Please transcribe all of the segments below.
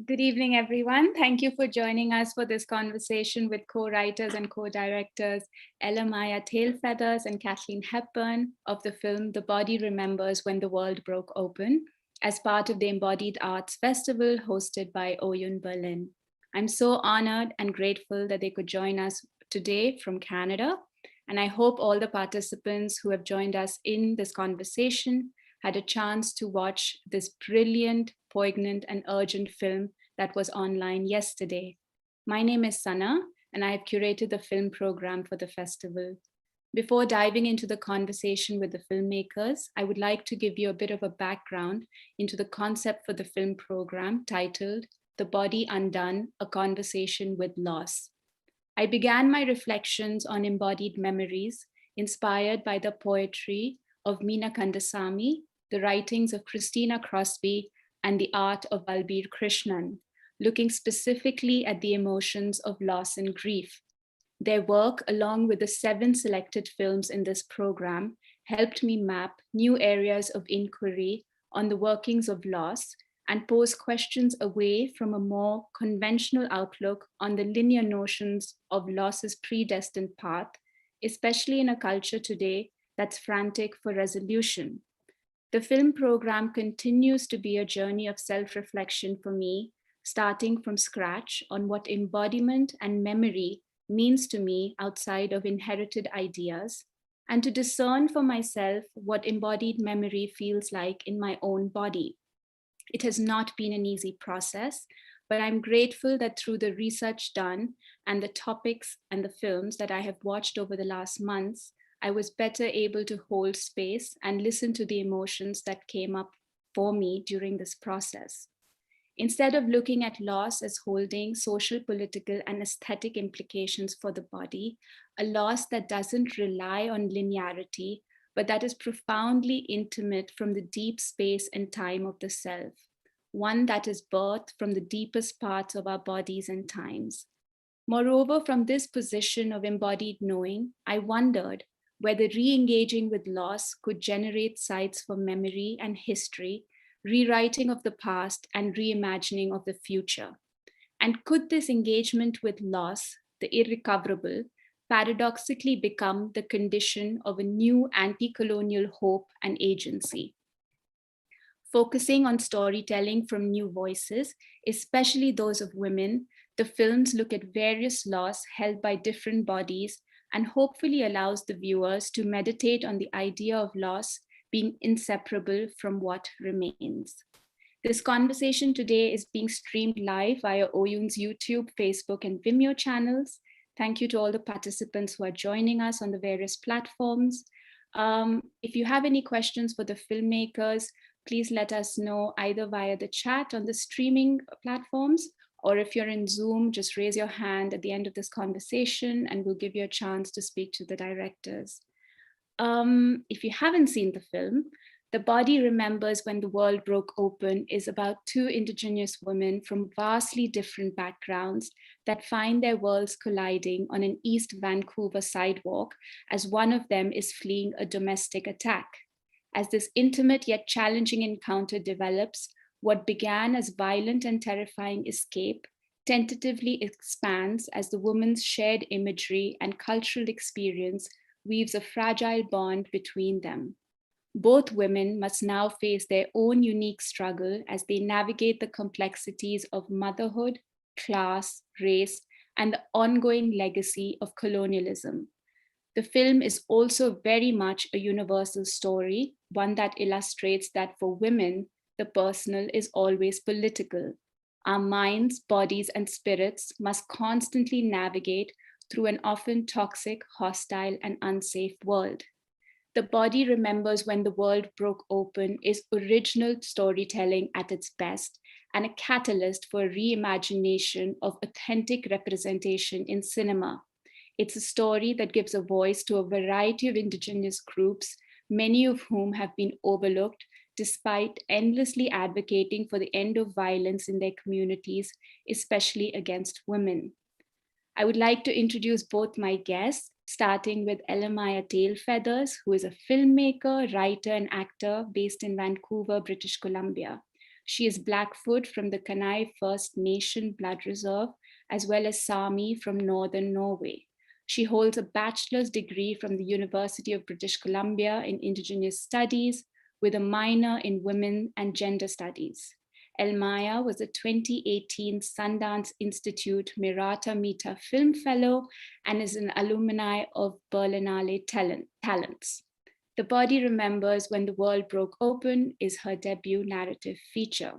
Good evening, everyone. Thank you for joining us for this conversation with co-writers and co-directors Ella Maya Tailfeathers and Kathleen Hepburn of the film The Body Remembers When the World Broke Open as part of the Embodied Arts Festival hosted by Oyun Berlin. I'm so honored and grateful that they could join us today from Canada. And I hope all the participants who have joined us in this conversation had a chance to watch this brilliant, poignant, and urgent film that was online yesterday. My name is Sana, and I have curated the film program for the festival. Before diving into the conversation with the filmmakers, I would like to give you a bit of a background into the concept for the film program titled The Body Undone, A Conversation with Loss. I began my reflections on embodied memories inspired by the poetry of Meena Kandasamy, the writings of Christina Crosby, and the art of Balbir Krishnan, looking specifically at the emotions of loss and grief. Their work, along with the 7 selected films in this program, helped me map new areas of inquiry on the workings of loss and pose questions away from a more conventional outlook on the linear notions of loss's predestined path, especially in a culture today that's frantic for resolution. The film program continues to be a journey of self-reflection for me, starting from scratch on what embodiment and memory means to me outside of inherited ideas, and to discern for myself what embodied memory feels like in my own body. It has not been an easy process, but I'm grateful that through the research done and the topics and the films that I have watched over the last months, I was better able to hold space and listen to the emotions that came up for me during this process. Instead of looking at loss as holding social, political, and aesthetic implications for the body, a loss that doesn't rely on linearity, but that is profoundly intimate from the deep space and time of the self, one that is birthed from the deepest parts of our bodies and times. Moreover, from this position of embodied knowing, I wondered whether re-engaging with loss could generate sites for memory and history, rewriting of the past and reimagining of the future. And could this engagement with loss, the irrecoverable, paradoxically become the condition of a new anti-colonial hope and agency? Focusing on storytelling from new voices, especially those of women, the films look at various loss held by different bodies and hopefully allows the viewers to meditate on the idea of loss being inseparable from what remains. This conversation today is being streamed live via Oyun's YouTube, Facebook, and Vimeo channels. Thank you to all the participants who are joining us on the various platforms. If you have any questions for the filmmakers, please let us know either via the chat on the streaming platforms, or if you're in Zoom, just raise your hand at the end of this conversation and we'll give you a chance to speak to the directors. If you haven't seen the film, The Body Remembers When the World Broke Open is about 2 Indigenous women from vastly different backgrounds that find their worlds colliding on an East Vancouver sidewalk as one of them is fleeing a domestic attack. As this intimate yet challenging encounter develops, what began as violent and terrifying escape tentatively expands as the woman's shared imagery and cultural experience weaves a fragile bond between them. Both women must now face their own unique struggle as they navigate the complexities of motherhood, class, race, and the ongoing legacy of colonialism. The film is also very much a universal story, one that illustrates that for women, the personal is always political. Our minds, bodies, and spirits must constantly navigate through an often toxic, hostile, and unsafe world. The Body Remembers When the World Broke Open is original storytelling at its best and a catalyst for reimagination of authentic representation in cinema. It's a story that gives a voice to a variety of Indigenous groups, many of whom have been overlooked despite endlessly advocating for the end of violence in their communities, especially against women. I would like to introduce both my guests, starting with Ella Maya Tailfeathers, who is a filmmaker, writer, and actor based in Vancouver, British Columbia. She is Blackfoot from the Kenai First Nation Blood Reserve, as well as Sami from Northern Norway. She holds a bachelor's degree from the University of British Columbia in Indigenous Studies with a minor in Women and Gender Studies. Elmaya was a 2018 Sundance Institute Mirata Mita Film Fellow and is an alumni of Berlinale Talents. The Body Remembers When the World Broke Open is her debut narrative feature.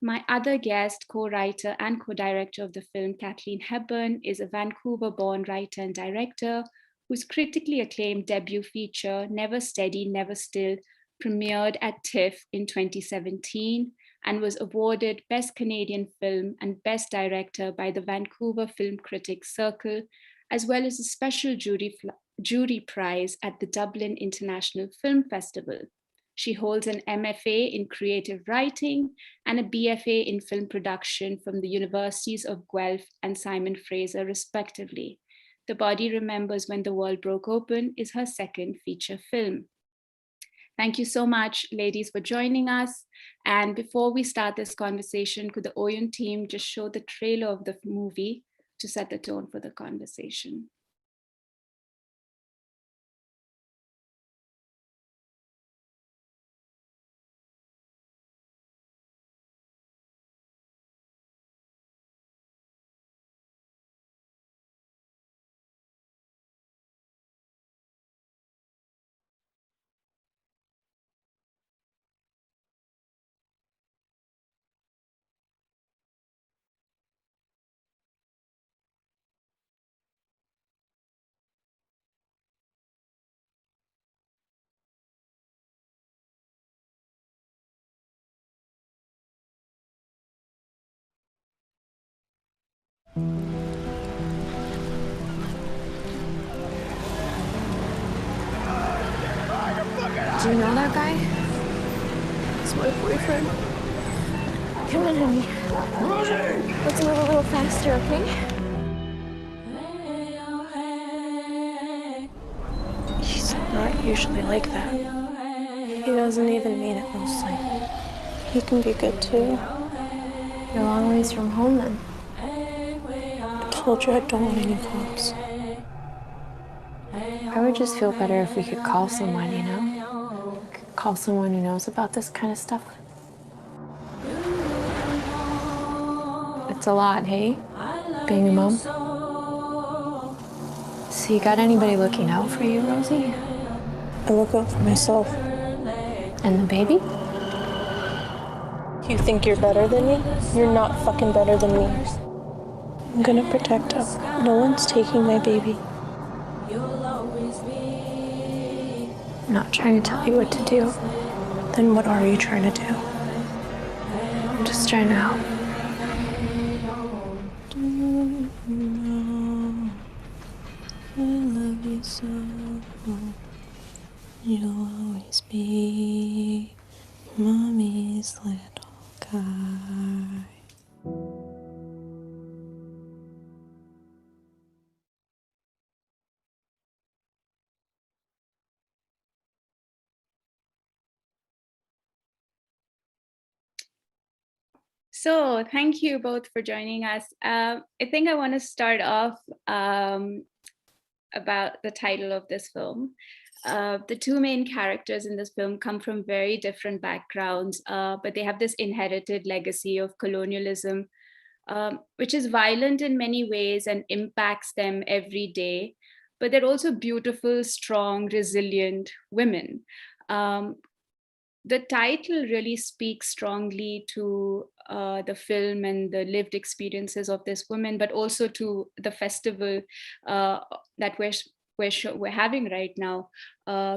My other guest, co-writer and co-director of the film, Kathleen Hepburn, is a Vancouver-born writer and director whose critically acclaimed debut feature, Never Steady, Never Still, premiered at TIFF in 2017 and was awarded Best Canadian Film and Best Director by the Vancouver Film Critics Circle, as well as a special jury prize at the Dublin International Film Festival. She holds an MFA in creative writing and a BFA in film production from the Universities of Guelph and Simon Fraser, respectively. The Body Remembers When the World Broke Open is her second feature film. Thank you so much, ladies, for joining us. And before we start this conversation, could the Oyun team just show the trailer of the movie to set the tone for the conversation? Do you know that guy? It's my boyfriend. Come on, honey. Rosie! Let's move a little faster, okay? He's not usually like that. He doesn't even mean it mostly. He can be good too. You're a long ways from home then. I told you I don't want any cops. I would just feel better if we could call someone, you know? Call someone who knows about this kind of stuff. It's a lot, hey? Being a mom. So you got anybody looking out for you, Rosie? I look out for myself. And the baby? You think you're better than me? You're not fucking better than me. I'm gonna protect him. No one's taking my baby. I'm not trying to tell you what to do. Then what are you trying to do? I'm just trying to help. I love you so. You'll always be mommy's little guy. So thank you both for joining us. I think I want to start off about the title of this film. The two main characters in this film come from very different backgrounds, but they have this inherited legacy of colonialism, which is violent in many ways and impacts them every day. But they're also beautiful, strong, resilient women. The title really speaks strongly to the film and the lived experiences of this woman, but also to the festival that we're having right now.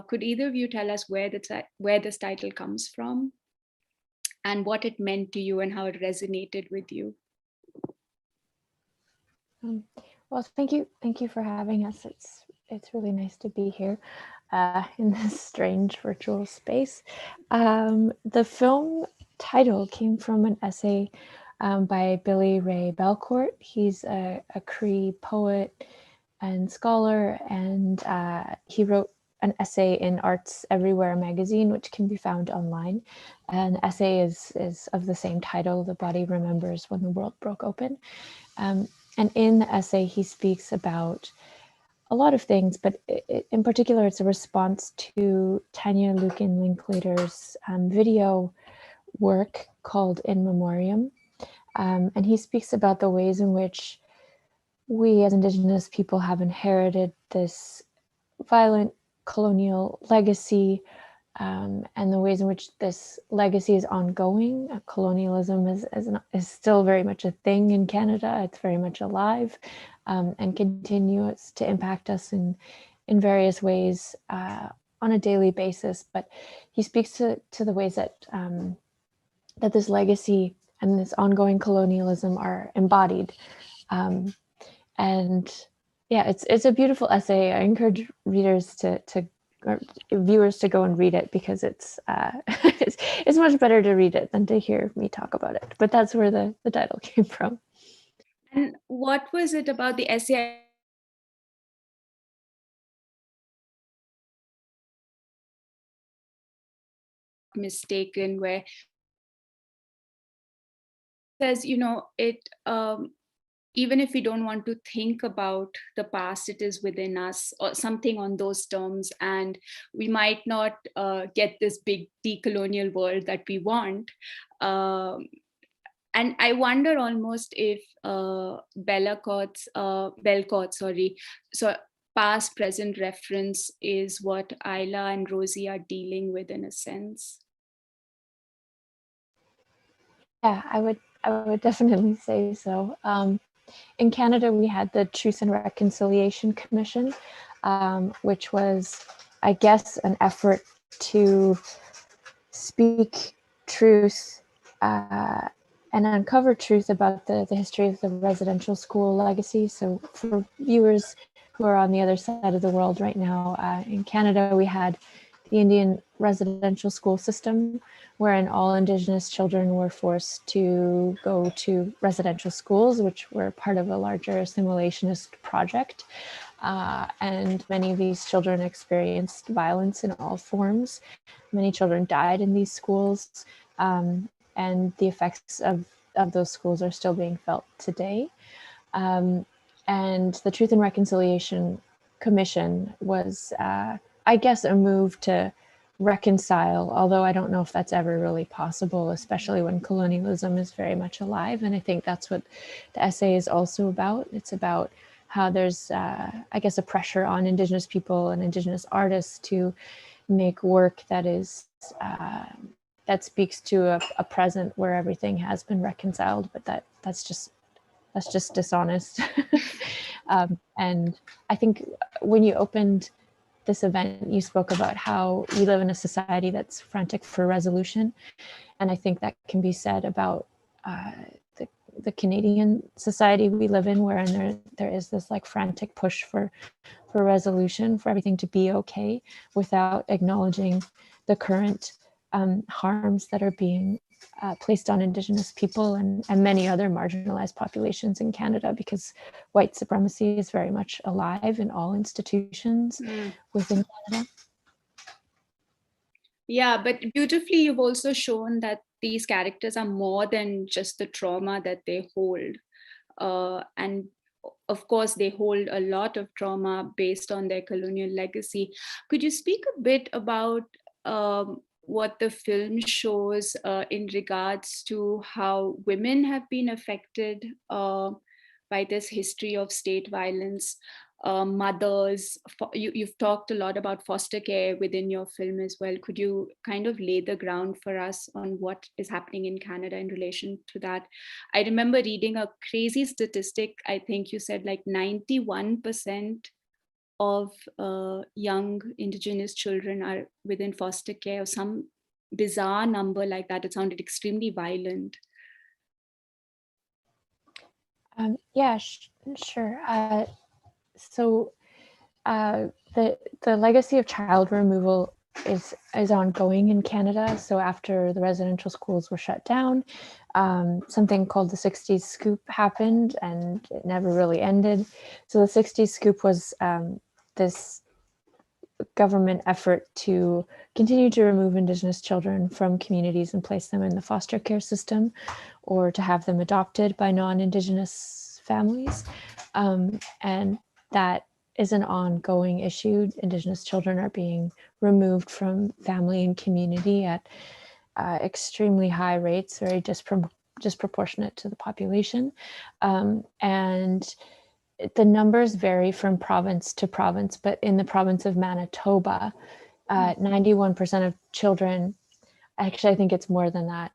Could either of you tell us where this title comes from and what it meant to you and how it resonated with you? Well, thank you for having us. It's really nice to be here in this strange virtual space. The film title came from an essay by Billy Ray Belcourt. He's a Cree poet and scholar, and he wrote an essay in Arts Everywhere magazine, which can be found online. An essay is of the same title, The Body Remembers When the World Broke Open. And in the essay, he speaks about a lot of things, but in particular, it's a response to Tanya Lukin Linklater's video work called In Memoriam. And he speaks about the ways in which we as Indigenous people have inherited this violent colonial legacy, and the ways in which this legacy is ongoing. Colonialism is still very much a thing in Canada. It's very much alive, and continues to impact us in various ways on a daily basis. But he speaks to the ways that that this legacy and this ongoing colonialism are embodied. And yeah, it's a beautiful essay. I encourage readers or viewers to go and read it, because it's it's much better to read it than to hear me talk about it. But that's where the title came from. And what was it about the essay mistaken, where says, it even if we don't want to think about the past, it is within us, or something on those terms, and we might not get this big decolonial world that we want. And I wonder almost if Belcourt, sorry, so past present reference is what Isla and Rosie are dealing with, in a sense. Yeah, I would definitely say so. In Canada, we had the Truth and Reconciliation Commission, which was, I guess, an effort to speak truth and uncover truth about the history of the residential school legacy. So for viewers who are on the other side of the world right now, in Canada, we had the Indian residential school system, wherein all Indigenous children were forced to go to residential schools, which were part of a larger assimilationist project. And many of these children experienced violence in all forms. Many children died in these schools, and the effects of those schools are still being felt today. And the Truth and Reconciliation Commission was, I guess, a move to reconcile, although I don't know if that's ever really possible, especially when colonialism is very much alive. And I think that's what the essay is also about. It's about how there's, I guess, a pressure on Indigenous people and Indigenous artists to make work that is that speaks to a present where everything has been reconciled, but that's just dishonest. And I think when you opened this event, you spoke about how we live in a society that's frantic for resolution. And I think that can be said about the Canadian society we live in, wherein there is this like frantic push for resolution, for everything to be okay, without acknowledging the current harms that are being placed on Indigenous people and many other marginalized populations in Canada, because white supremacy is very much alive in all institutions within Canada. Yeah, but beautifully, you've also shown that these characters are more than just the trauma that they hold. And of course, they hold a lot of trauma based on their colonial legacy. Could you speak a bit about what the film shows in regards to how women have been affected by this history of state violence? Mothers, you've talked a lot about foster care within your film as well. Could you kind of lay the ground for us on what is happening in Canada in relation to that? I remember reading a crazy statistic. I think you said like 91% of young Indigenous children are within foster care, or some bizarre number like that. It sounded extremely violent. Yeah, sure. So the legacy of child removal is ongoing in Canada. So after the residential schools were shut down, something called the 60s scoop happened, and it never really ended. So the 60s scoop was this government effort to continue to remove Indigenous children from communities and place them in the foster care system, or to have them adopted by non-Indigenous families. And that is an ongoing issue. Indigenous children are being removed from family and community at extremely high rates, very disproportionate to the population. And the numbers vary from province to province, but in the province of Manitoba, 91% of children, actually, I think it's more than that,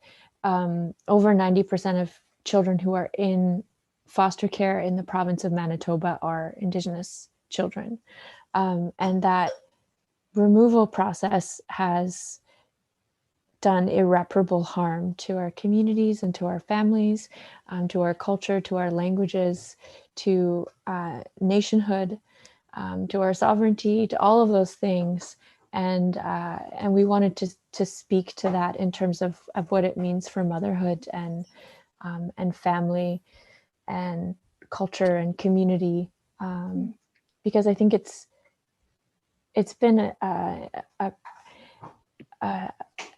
over 90% of children who are in foster care in the province of Manitoba are Indigenous children. And that removal process has done irreparable harm to our communities and to our families, to our culture, to our languages, to nationhood, to our sovereignty, to all of those things. And we wanted to speak to that in terms of what it means for motherhood and family and culture and community, because I think it's been a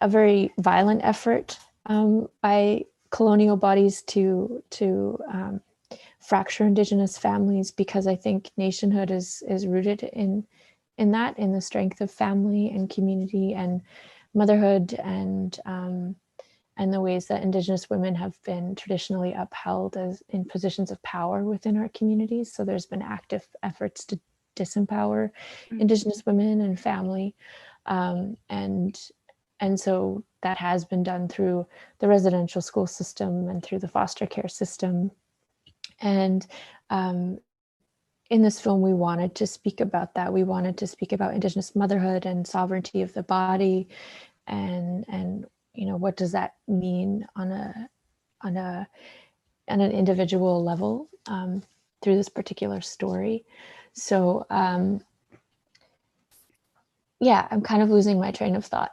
very violent effort by colonial bodies to fracture Indigenous families, because I think nationhood is rooted in the strength of family and community and motherhood, and the ways that Indigenous women have been traditionally upheld as in positions of power within our communities. So there's been active efforts to disempower Indigenous women and family, and so that has been done through the residential school system and through the foster care system. And in this film, we wanted to speak about that. We wanted to speak about Indigenous motherhood and sovereignty of the body, and what does that mean on an individual level through this particular story. So yeah, I'm kind of losing my train of thought.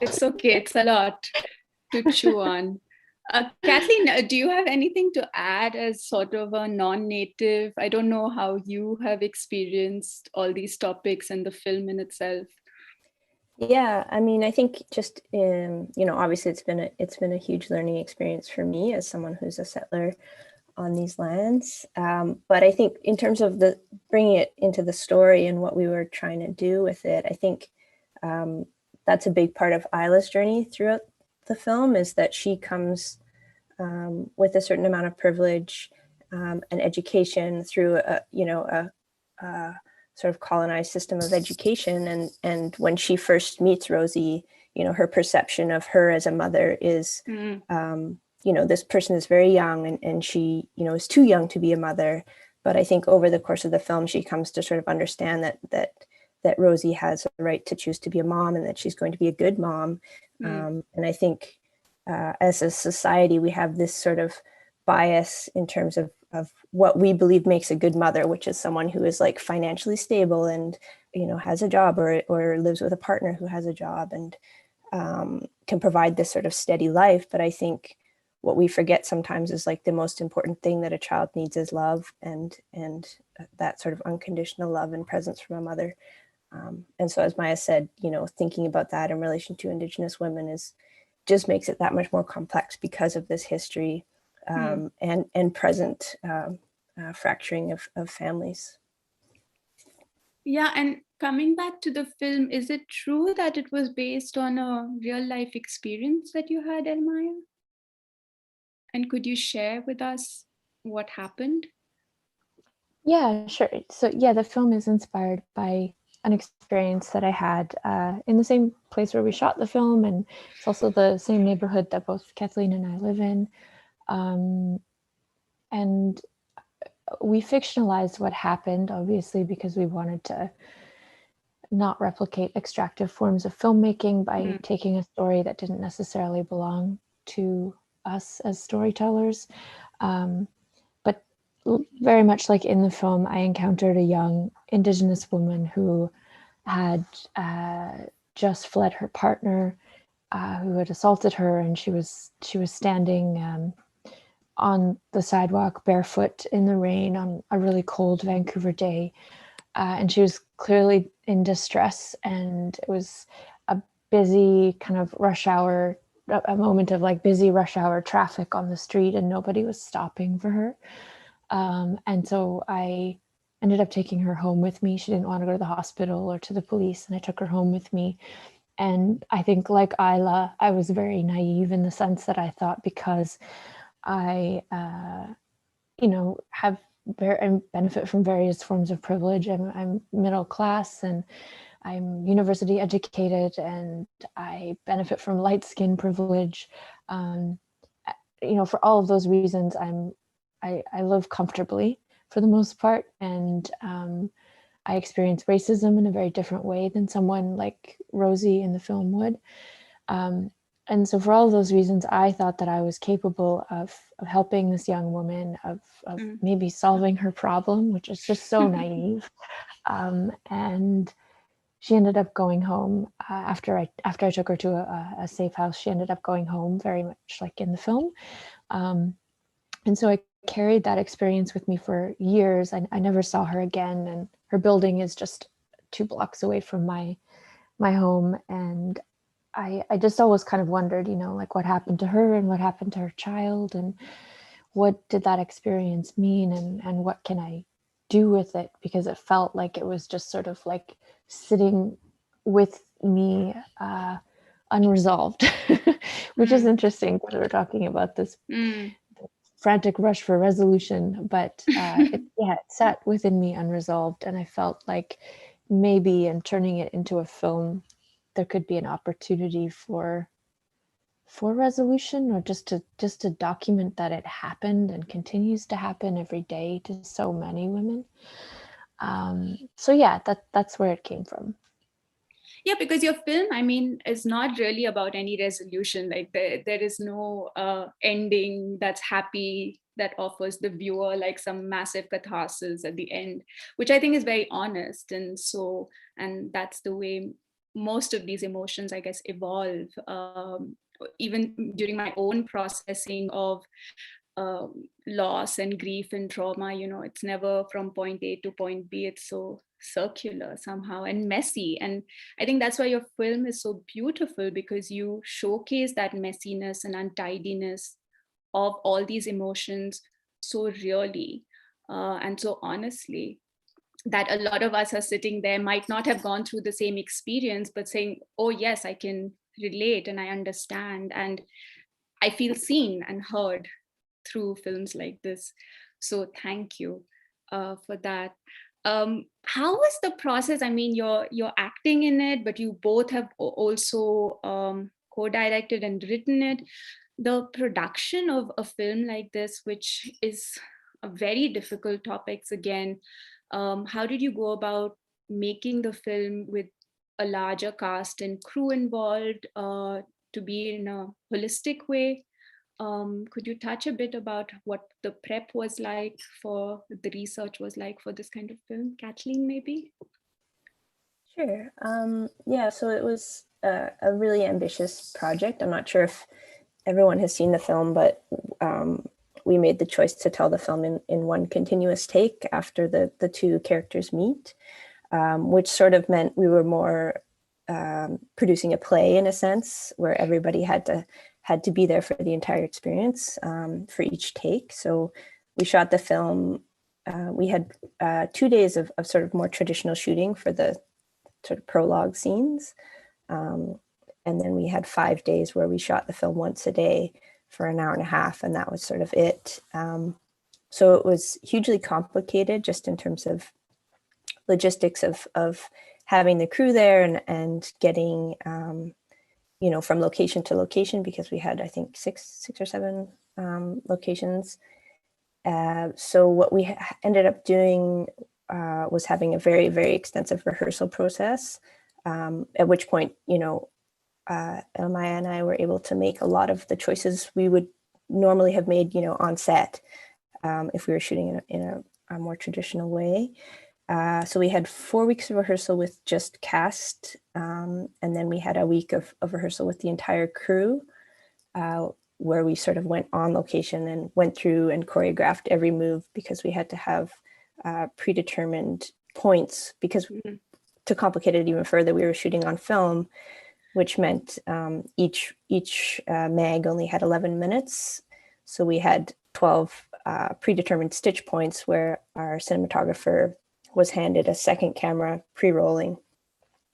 It's okay. It's a lot to chew on. Kathleen, do you have anything to add as sort of a non-native? I don't know how you have experienced all these topics and the film in itself. Yeah, I mean, I think just obviously it's been a huge learning experience for me as someone who's a settler on these lands. But I think in terms of the bringing it into the story and what we were trying to do with it, I think that's a big part of Isla's journey throughout the film, is that she comes with a certain amount of privilege and education through a sort of colonized system of education. And when she first meets Rosie, her perception of her as a mother is, this person is very young and she, is too young to be a mother. But I think over the course of the film, she comes to sort of understand that Rosie has a right to choose to be a mom and that she's going to be a good mom. And I think as a society, we have this sort of bias in terms of what we believe makes a good mother, which is someone who is like financially stable and, has a job or lives with a partner who has a job and can provide this sort of steady life. But I think what we forget sometimes is like the most important thing that a child needs is love and that sort of unconditional love and presence from a mother. And so as Maya said, thinking about that in relation to Indigenous women just makes it that much more complex because of this history and present fracturing of families. Yeah, and coming back to the film, is it true that it was based on a real life experience that you had, Elmaya? And could you share with us what happened? Yeah, sure. So yeah, the film is inspired by an experience that I had in the same place where we shot the film, and it's also the same neighborhood that both Kathleen and I live in. And we fictionalized what happened, obviously, because we wanted to not replicate extractive forms of filmmaking by taking a story that didn't necessarily belong to us as storytellers. But very much like in the film, I encountered a young Indigenous woman who had just fled her partner, who had assaulted her, and she was standing on the sidewalk barefoot in the rain on a really cold Vancouver day, and she was clearly in distress, and it was a busy kind of rush hour, a moment of like busy rush hour traffic on the street, and nobody was stopping for her. And so I ended up taking her home with me. She didn't want to go to the hospital or to the police, and I took her home with me. And I think, like Isla, I was very naive in the sense that I thought, because I, have and benefit from various forms of privilege. I'm middle class, and I'm university educated, and I benefit from light skin privilege. For all of those reasons, I live comfortably for the most part, and I experience racism in a very different way than someone like Rosie in the film would. And so for all of those reasons, I thought that I was capable of helping this young woman, of maybe solving her problem, which is just so naive. And she ended up going home after I took her to a safe house. She ended up going home, very much like in the film. And so I carried that experience with me for years. I never saw her again, and her building is just 2 blocks away from my home. And I just always kind of wondered, like, what happened to her and what happened to her child, and what did that experience mean, and what can I do with it? Because it felt like it was just sort of like sitting with me unresolved, which is interesting because we're talking about this frantic rush for resolution, but it sat within me unresolved, and I felt like maybe in turning it into a film, there could be an opportunity for resolution, or just to document that it happened and continues to happen every day to so many women. So yeah, that's where it came from. Yeah, because your film, I mean, is not really about any resolution. Like there is no ending that's happy, that offers the viewer like some massive catharsis at the end, which I think is very honest. And that's the way most of these emotions, I guess, evolve. Even during my own processing of loss and grief and trauma, it's never from point A to point B. It's so circular somehow and messy. And I think that's why your film is so beautiful, because you showcase that messiness and untidiness of all these emotions so really and so honestly, that a lot of us are sitting there might not have gone through the same experience, but saying, oh yes, I can relate and I understand and I feel seen and heard through films like this. So thank you for that. How was the process? I mean, you're acting in it, but you both have also co-directed and written it. The production of a film like this, which is a very difficult topics again, how did you go about making the film with a larger cast and crew involved to be in a holistic way? Could you touch a bit about what the prep was like, for the research was like for this kind of film? Kathleen, maybe? Sure. Yeah, so it was a really ambitious project. I'm not sure if everyone has seen the film, but we made the choice to tell the film in one continuous take after the 2 characters meet, which sort of meant we were more producing a play in a sense, where everybody had to be there for the entire experience for each take. So we shot the film. We had 2 days of sort of more traditional shooting for the sort of prologue scenes. And then we had 5 days where we shot the film once a day for an hour and a half, and that was sort of it. So it was hugely complicated just in terms of logistics of having the crew there and getting, from location to location, because we had, I think, six or seven locations. So what we ended up doing was having a very, very extensive rehearsal process, at which point, Elmaya and I were able to make a lot of the choices we would normally have made, on set, if we were shooting in a more traditional way. So we had 4 weeks of rehearsal with just cast, and then we had a week of rehearsal with the entire crew, where we sort of went on location and went through and choreographed every move, because we had to have predetermined points because Mhm. to complicate it even further, we were shooting on film, which meant each mag only had 11 minutes. So we had 12 predetermined stitch points where our cinematographer was handed a second camera pre-rolling.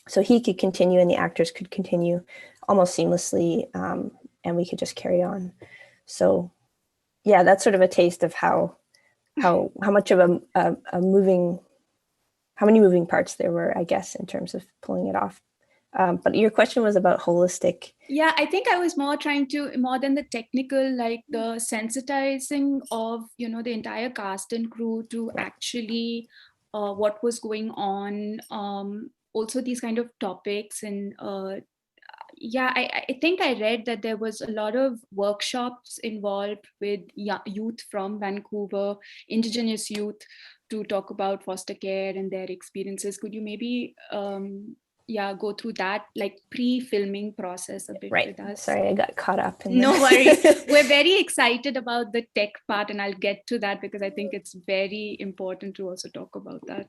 So he could continue and the actors could continue almost seamlessly, and we could just carry on. So yeah, that's sort of a taste of how much of a moving, how many moving parts there were, I guess, in terms of pulling it off. But your question was about holistic. Yeah, I think I was more trying to, more than the technical, like the sensitizing of, you know, the entire cast and crew to actually what was going on. Also these kind of topics. And yeah, I think I read that there was a lot of workshops involved with youth from Vancouver, Indigenous youth, to talk about foster care and their experiences. Could you maybe yeah, go through that like pre-filming process a bit Right. with us? Sorry, I got caught up in No the... worries. We're very excited about the tech part, and I'll get to that because I think it's very important to also talk about that.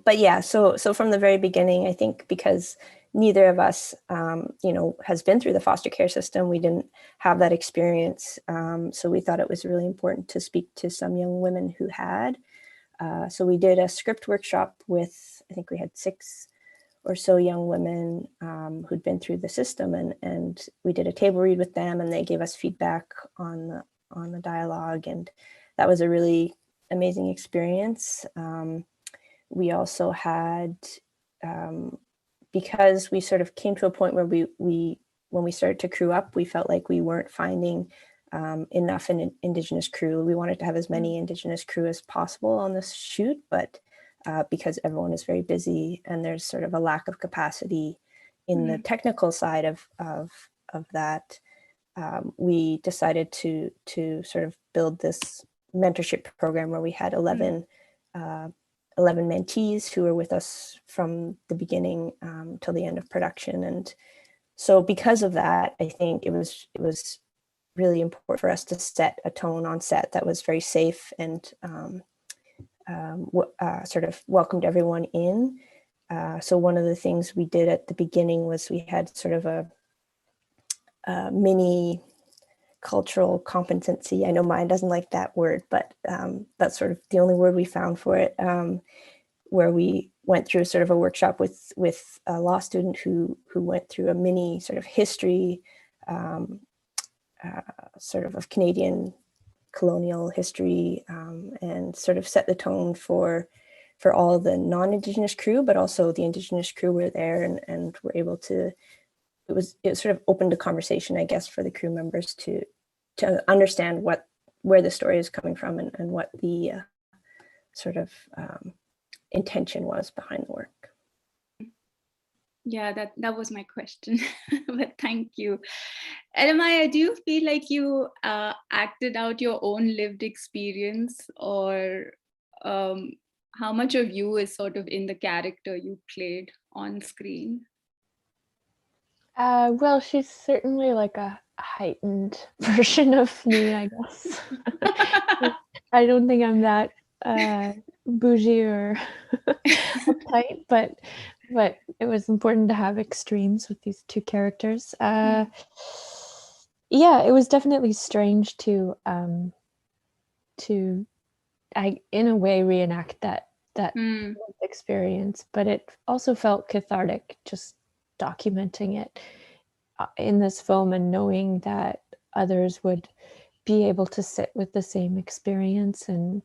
But yeah, so from the very beginning, I think because neither of us, you know, has been through the foster care system, we didn't have that experience. So we thought it was really important to speak to some young women who had. So we did a script workshop with, I think we had 6 or so young women who'd been through the system, and we did a table read with them, and they gave us feedback on the dialogue, and that was a really amazing experience. We also had, because we sort of came to a point where we when we started to crew up, we felt like we weren't finding enough Indigenous crew. We wanted to have as many Indigenous crew as possible on this shoot, but because everyone is very busy and there's sort of a lack of capacity in the technical side of that, we decided to sort of build this mentorship program where we had 11 mentees who were with us from the beginning till the end of production. And so because of that, I think it was really important for us to set a tone on set that was very safe and sort of welcomed everyone in. So one of the things we did at the beginning was we had sort of a mini cultural competency. I know Maya doesn't like that word, but that's sort of the only word we found for it, where we went through sort of a workshop with a law student who went through a mini sort of history sort of Canadian colonial history, and sort of set the tone for all the non-Indigenous crew, but also the Indigenous crew were there and were able to, it sort of opened a conversation, I guess, for the crew members to understand where the story is coming from and what the sort of intention was behind the work. Yeah, that was my question, but thank you. Elamaya, do you feel like you acted out your own lived experience, or how much of you is sort of in the character you played on screen? Well, she's certainly like a heightened version of me, I guess. I don't think I'm that bougie or uptight, but it was important to have extremes with these 2 characters. Yeah, it was definitely strange to in a way reenact that experience, but it also felt cathartic just documenting it in this film and knowing that others would be able to sit with the same experience and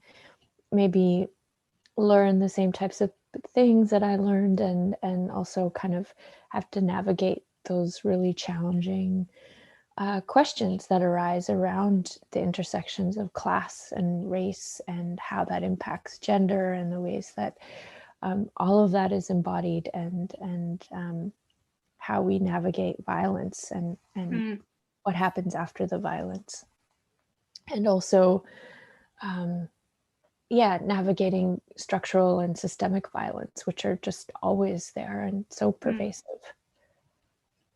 maybe learn the same types of things that I learned, and also kind of have to navigate those really challenging questions that arise around the intersections of class and race and how that impacts gender and the ways that all of that is embodied, and how we navigate violence and what happens after the violence. And also, yeah, navigating structural and systemic violence, which are just always there and so pervasive.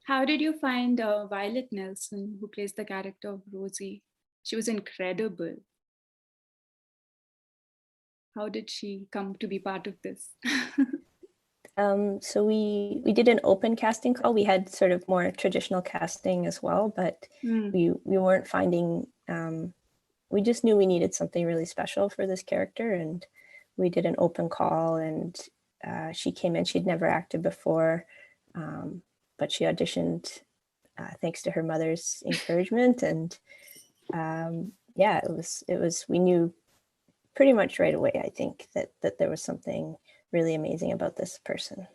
How did you find Violet Nelson, who plays the character of Rosie? She was incredible. how did she come to be part of this? So we did an open casting call. We had sort of more traditional casting as well, but we weren't finding. We just knew we needed something really special for this character, and we did an open call. And she came in. She'd never acted before, but she auditioned thanks to her mother's encouragement. And yeah, it was. We knew pretty much right away, I think, that there was something really amazing about this person.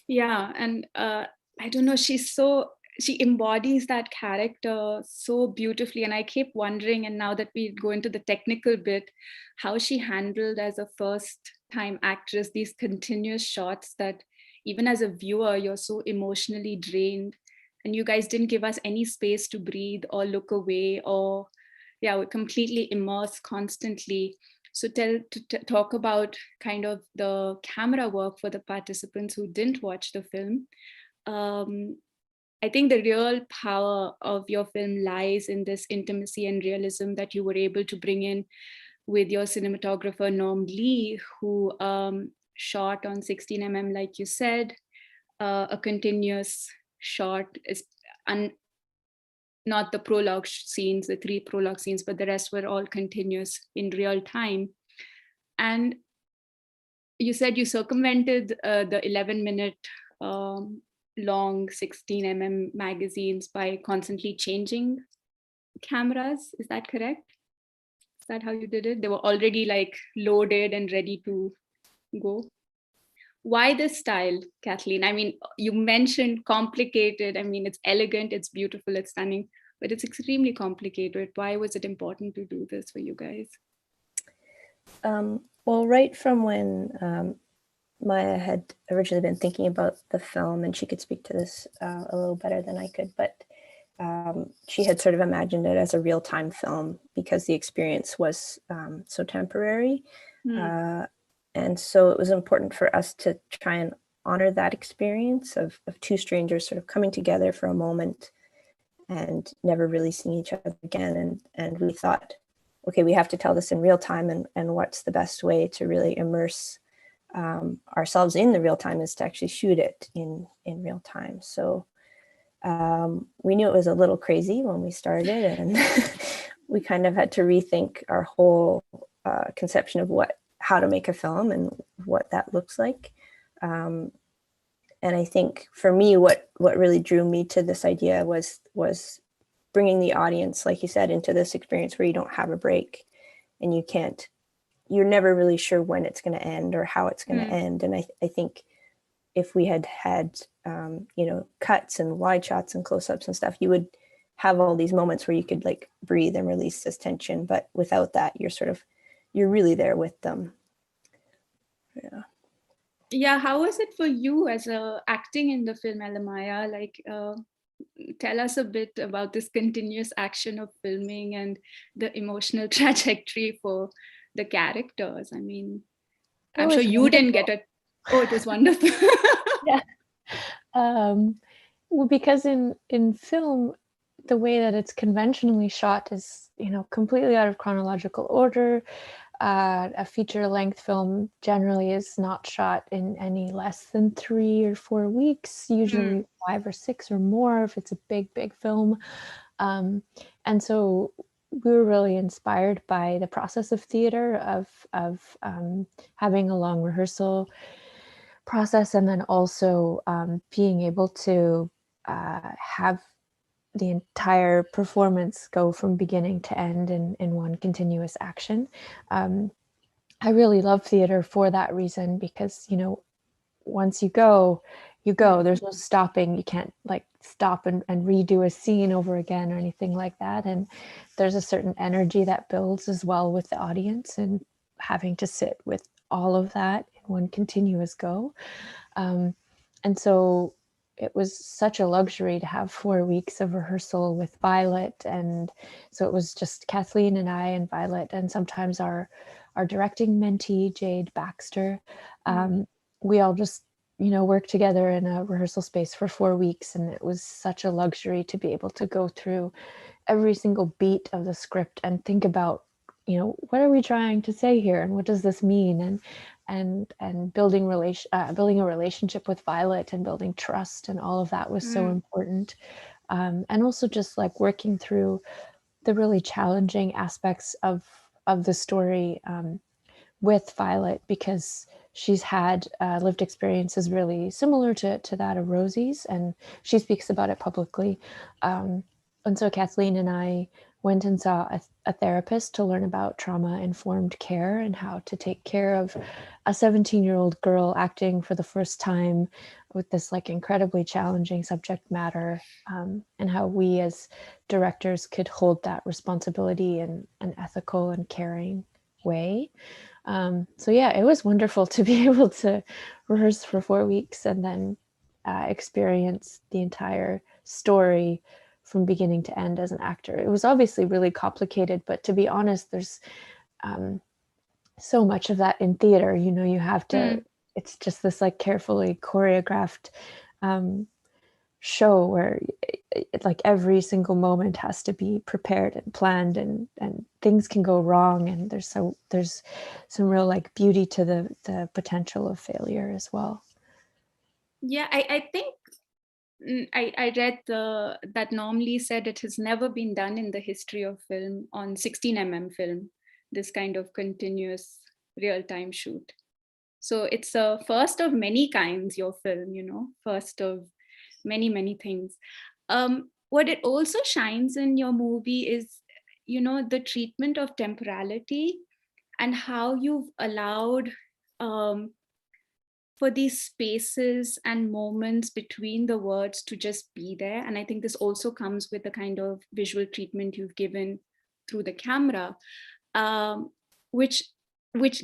Yeah, and I don't know, she embodies that character so beautifully, and I keep wondering, and now that we go into the technical bit, how she handled as a first time actress these continuous shots that even as a viewer you're so emotionally drained, and you guys didn't give us any space to breathe or look away, or yeah, we're completely immersed constantly. So talk about kind of the camera work for the participants who didn't watch the film. I think the real power of your film lies in this intimacy and realism that you were able to bring in with your cinematographer Norm Lee, who shot on 16 mm, like you said, a continuous shot is not the prologue scenes, the 3 prologue scenes, but the rest were all continuous in real time. And you said you circumvented the 11-minute long 16 mm magazines by constantly changing cameras. Is that correct? Is that how you did it? They were already like loaded and ready to go. Why this style, Kathleen? I mean, you mentioned complicated. I mean, it's elegant, it's beautiful, it's stunning, but it's extremely complicated. Why was it important to do this for you guys? Well, right from when Maya had originally been thinking about the film, and she could speak to this a little better than I could, but she had sort of imagined it as a real-time film because the experience was so temporary. And so it was important for us to try and honor that experience of 2 strangers sort of coming together for a moment and never really seeing each other again. And we thought, okay, we have to tell this in real time, and what's the best way to really immerse ourselves in the real time is to actually shoot it in real time. So we knew it was a little crazy when we started, and we kind of had to rethink our whole conception of how to make a film and what that looks like. And I think for me, what really drew me to this idea was bringing the audience, like you said, into this experience where you don't have a break, and you're never really sure when it's going to end or how it's going to end. And I think if we had cuts and wide shots and close-ups and stuff, you would have all these moments where you could like breathe and release this tension. But without that, you're really there with them. Yeah, how was it for you as acting in the film, Elamaya? Like, tell us a bit about this continuous action of filming and the emotional trajectory for the characters. I mean, I'm sure you didn't get it. Oh, it was wonderful. Yeah. Well, because in film, the way that it's conventionally shot is, completely out of chronological order. A feature-length film generally is not shot in any less than 3 or 4 weeks, usually 5 or 6 or more if it's a big film. And so we were really inspired by the process of theater, of having a long rehearsal process, and then also being able to have the entire performance go from beginning to end in one continuous action. I really love theater for that reason, because, once you go, there's no stopping. You can't like stop and redo a scene over again or anything like that. And there's a certain energy that builds as well with the audience, and having to sit with all of that in one continuous go. And so it was such a luxury to have 4 weeks of rehearsal with Violet. And so it was just Kathleen and I and Violet, and sometimes our directing mentee, Jade Baxter. We all just, worked together in a rehearsal space for 4 weeks. And it was such a luxury to be able to go through every single beat of the script and think about what are we trying to say here, and what does this mean, and building a relationship with Violet and building trust and all of that was so important. And also just like working through the really challenging aspects of the story with Violet, because she's had lived experiences really similar to that of Rosie's, and she speaks about it publicly. And so Kathleen and I went and saw a therapist to learn about trauma-informed care and how to take care of a 17-year-old girl acting for the first time with this like incredibly challenging subject matter, and how we as directors could hold that responsibility in an ethical and caring way. So yeah, it was wonderful to be able to rehearse for 4 weeks and then experience the entire story from beginning to end as an actor. It was obviously really complicated, but to be honest, there's so much of that in theater. You have to, it's just this like carefully choreographed show where like every single moment has to be prepared and planned, and things can go wrong, and there's some real like beauty to the potential of failure as well. Yeah, I think I read that normally said it has never been done in the history of film on 16 film, this kind of continuous real-time shoot. So it's a first of many kinds, your film, first of many, many things. What it also shines in your movie is, the treatment of temporality and how you've allowed for these spaces and moments between the words to just be there. And I think this also comes with the kind of visual treatment you've given through the camera, which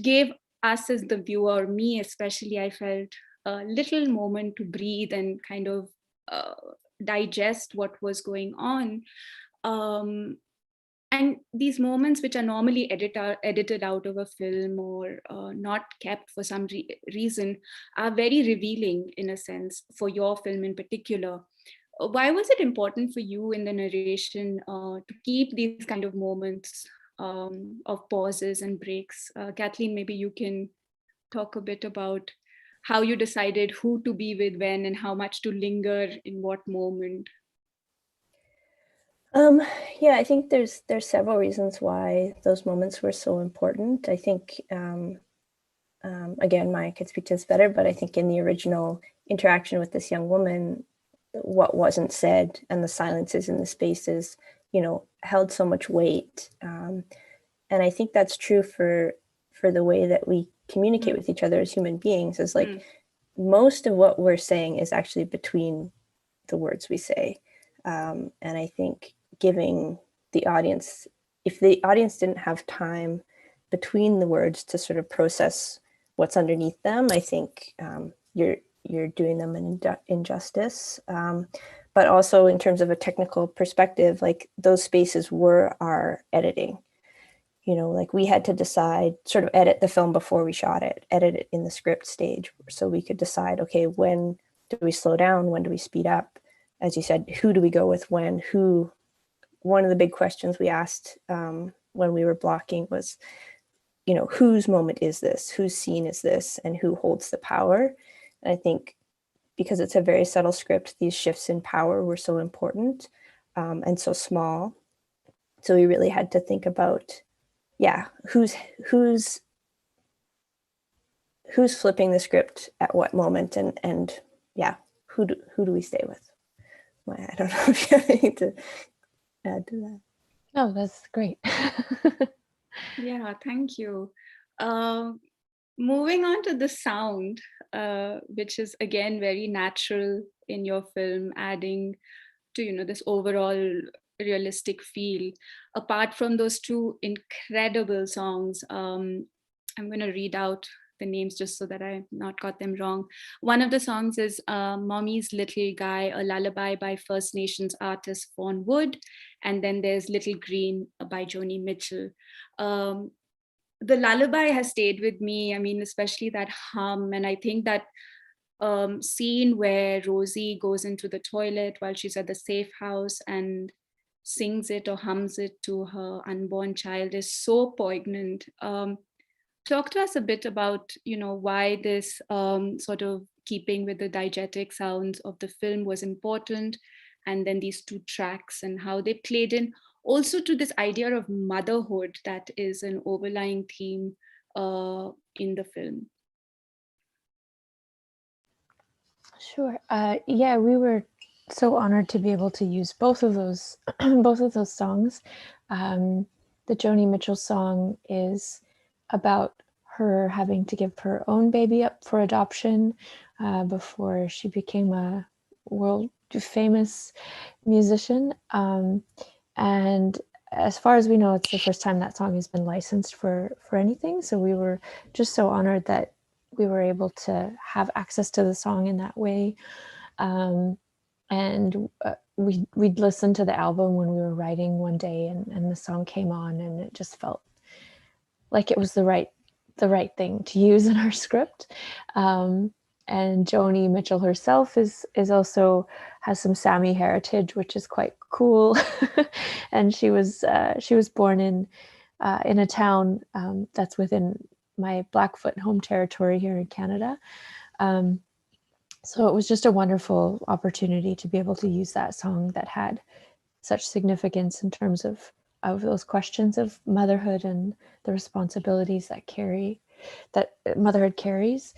gave us as the viewer, me especially, I felt a little moment to breathe and kind of digest what was going on. And these moments, which are normally edited out of a film or not kept for some reason, are very revealing in a sense for your film in particular. Why was it important for you in the narration to keep these kind of moments of pauses and breaks? Kathleen, maybe you can talk a bit about how you decided who to be with when and how much to linger in what moment. Yeah, I think there's several reasons why those moments were so important. I think, again, Maya could speak to this better, but I think in the original interaction with this young woman, what wasn't said and the silences in the spaces, held so much weight. And I think that's true for the way that we communicate with each other as human beings, is like most of what we're saying is actually between the words we say. And I think giving the audience, if the audience didn't have time between the words to sort of process what's underneath them, I think you're doing them an injustice. But also in terms of a technical perspective, like those spaces were our editing. Like we had to decide, sort of edit the film before we shot it, edit it in the script stage, so we could decide, okay, when do we slow down? When do we speed up? As you said, who do we go with when? One of the big questions we asked when we were blocking was, whose moment is this? Whose scene is this? And who holds the power? And I think because it's a very subtle script, these shifts in power were so important and so small. So we really had to think about, who's flipping the script at what moment, and who do we stay with? I don't know if you have anything to add to that. No, that's great. Yeah, thank you. Moving on to the sound, which is again very natural in your film, adding to this overall realistic feel. Apart from those two incredible songs, I'm going to read out the names just so that I've not got them wrong. One of the songs is Mommy's Little Guy, a lullaby by First Nations artist Fawn Wood. And then there's Little Green by Joni Mitchell. The lullaby has stayed with me. I mean, especially that hum. And I think that scene where Rosie goes into the toilet while she's at the safe house and sings it or hums it to her unborn child is so poignant. Talk to us a bit about, why this sort of keeping with the diegetic sounds of the film was important, and then these two tracks and how they played in also to this idea of motherhood that is an overlying theme in the film. Sure. Yeah, we were so honored to be able to use both of those both of those songs. The Joni Mitchell song is about her having to give her own baby up for adoption before she became a world famous musician. And as far as we know, it's the first time that song has been licensed for anything. So we were just so honored that we were able to have access to the song in that way. And we'd listened to the album when we were writing one day, and the song came on, and it just felt like it was the right thing to use in our script. And Joni Mitchell herself is also has some Sami heritage, which is quite cool. And she was born in a town that's within my Blackfoot home territory here in Canada. So it was just a wonderful opportunity to be able to use that song that had such significance in terms of those questions of motherhood and the responsibilities that motherhood carries.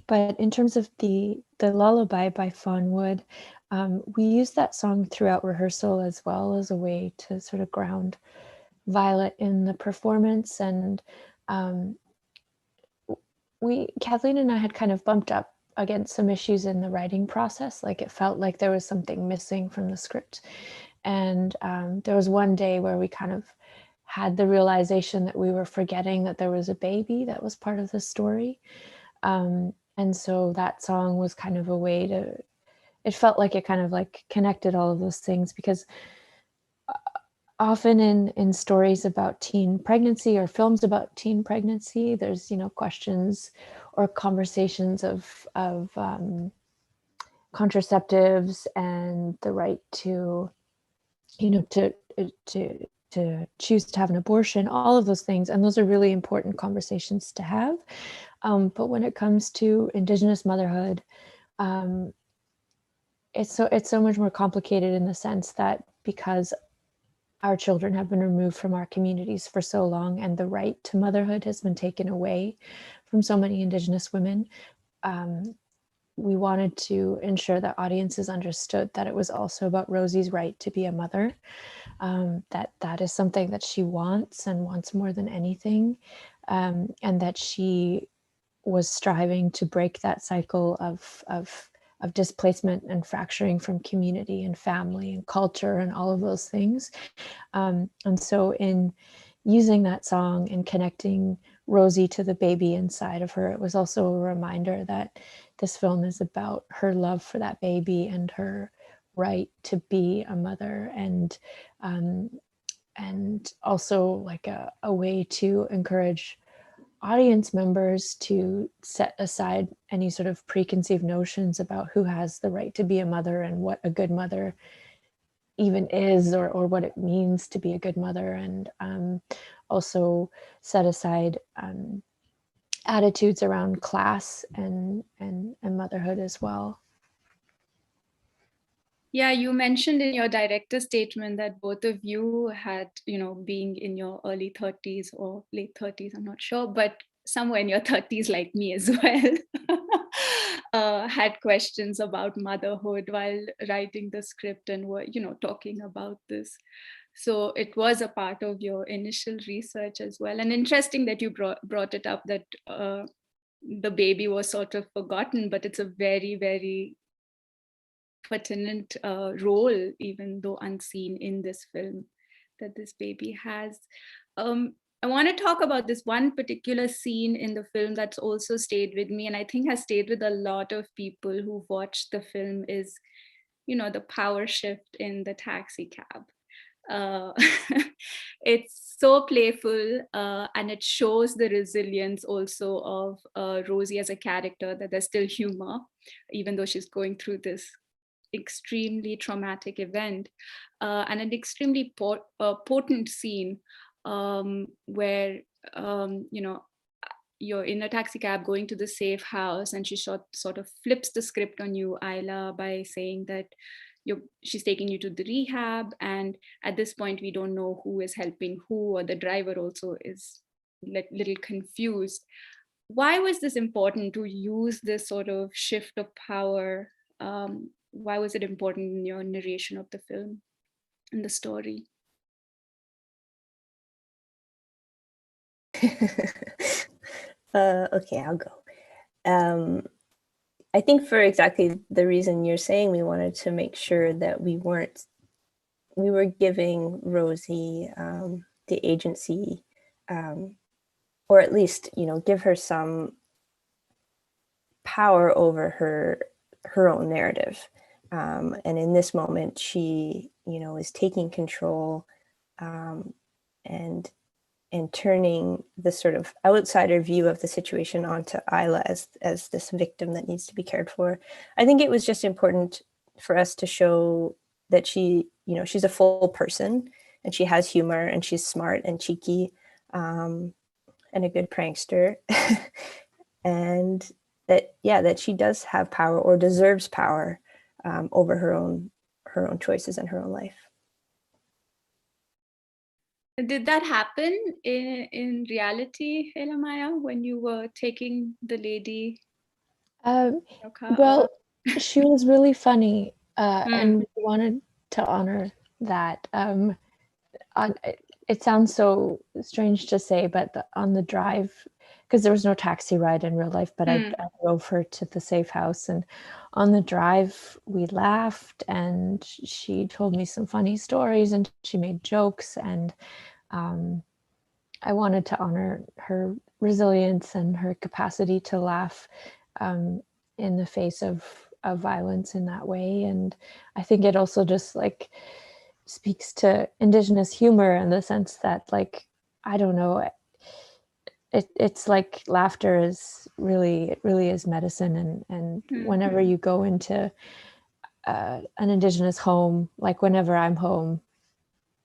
But in terms of the lullaby by Fawn Wood, we used that song throughout rehearsal as well as a way to sort of ground Violet in the performance. And Kathleen and I had kind of bumped up against some issues in the writing process. Like it felt like there was something missing from the script. And there was one day where we kind of had the realization that we were forgetting that there was a baby that was part of the story. And so that song was kind of a way to, it felt like it kind of like connected all of those things, because often in stories about teen pregnancy or films about teen pregnancy, there's, questions or conversations of contraceptives and the right to, to choose to have an abortion, all of those things. And those are really important conversations to have. But when it comes to Indigenous motherhood, it's so much more complicated in the sense that because our children have been removed from our communities for so long, and the right to motherhood has been taken away from so many Indigenous women, we wanted to ensure that audiences understood that it was also about Rosie's right to be a mother, that is something that she wants and wants more than anything, and that she was striving to break that cycle of displacement and fracturing from community and family and culture and all of those things. And so in using that song and connecting Rosie to the baby inside of her, it was also a reminder that this film is about her love for that baby and her right to be a mother, and also like a way to encourage audience members to set aside any sort of preconceived notions about who has the right to be a mother and what a good mother even is, or what it means to be a good mother, and also set aside attitudes around class and motherhood as well. Yeah, you mentioned in your director statement that both of you had, being in your early 30s or late 30s, I'm not sure, but somewhere in your 30s like me as well, had questions about motherhood while writing the script and were, talking about this. So it was a part of your initial research as well. And interesting that you brought it up, that the baby was sort of forgotten, but it's a very, very pertinent role, even though unseen, in this film that this baby has. I want to talk about this one particular scene in the film that's also stayed with me, and I think has stayed with a lot of people who've watched the film, is, the power shift in the taxi cab. It's so playful, and it shows the resilience also of Rosie as a character, that there's still humor, even though she's going through this extremely traumatic event, and an extremely potent scene, where you're in a taxi cab going to the safe house, and she sort of flips the script on you, Isla, by saying that she's taking you to the rehab, and at this point we don't know who is helping who, or the driver also is little confused. Why was this important to use this sort of shift of power? Why was it important in your narration of the film and the story? Okay, I'll go. I think for exactly the reason you're saying, we wanted to make sure that we were giving Rosie the agency, or at least, give her some power over her own narrative. And in this moment, she, is taking control, and turning the sort of outsider view of the situation onto Isla as this victim that needs to be cared for. I think it was just important for us to show that she's a full person, and she has humor, and she's smart and cheeky, and a good prankster. And that she does have power, or deserves power, over her own choices and her own life. Did that happen in reality, Elamaya, when you were taking the lady? Well, she was really funny, and we wanted to honor that. It sounds so strange to say, but on the drive, because there was no taxi ride in real life, but I drove her to the safe house, and on the drive we laughed, and she told me some funny stories, and she made jokes, and I wanted to honor her resilience and her capacity to laugh in the face of violence in that way. And I think it also just like speaks to Indigenous humor in the sense that, like, I don't know, it's like laughter is really, it really is medicine. And whenever you go into an Indigenous home, like whenever I'm home,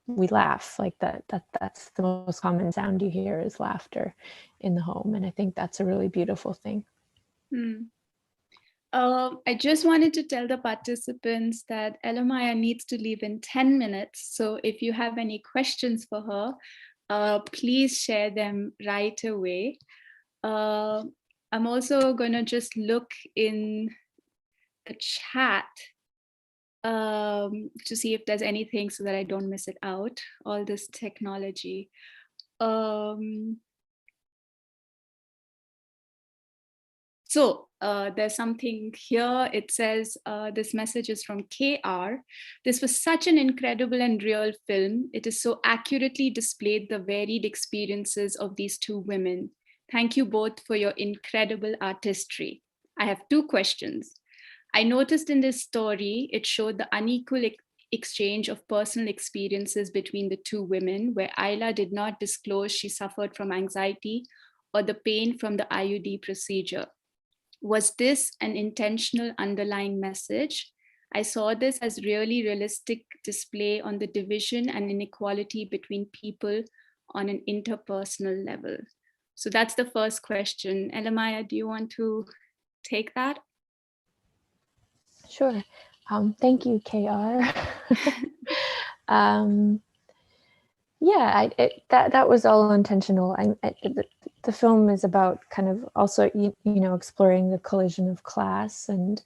we laugh. Like that's the most common sound you hear is laughter in the home. And I think that's a really beautiful thing. I just wanted to tell the participants that Elamaya needs to leave in 10 minutes. So if you have any questions for her, please share them right away. I'm also gonna just look in the chat to see if there's anything so that I don't miss it out, all this technology. So there's something here. It says, this message is from KR. This was such an incredible and real film. It is so accurately displayed the varied experiences of these two women. Thank you both for your incredible artistry. I have two questions. I noticed in this story, it showed the unequal exchange of personal experiences between the two women, where Isla did not disclose she suffered from anxiety or the pain from the IUD procedure. Was this an intentional underlying message? I saw this as really realistic display on the division and inequality between people on an interpersonal level. So that's the first question. Elamaya, do you want to take that? Sure. Thank you, KR. Yeah, that was all intentional. The film is about kind of also exploring the collision of class and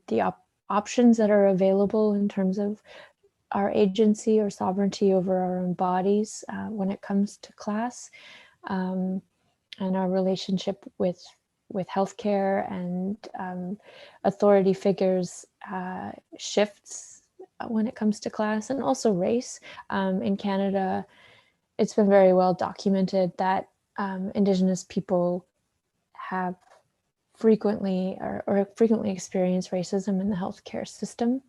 the options that are available in terms of our agency or sovereignty over our own bodies when it comes to class, and our relationship with healthcare and authority figures shifts when it comes to class, and also race. In Canada, it's been very well documented that Indigenous people have frequently experience racism in the healthcare system,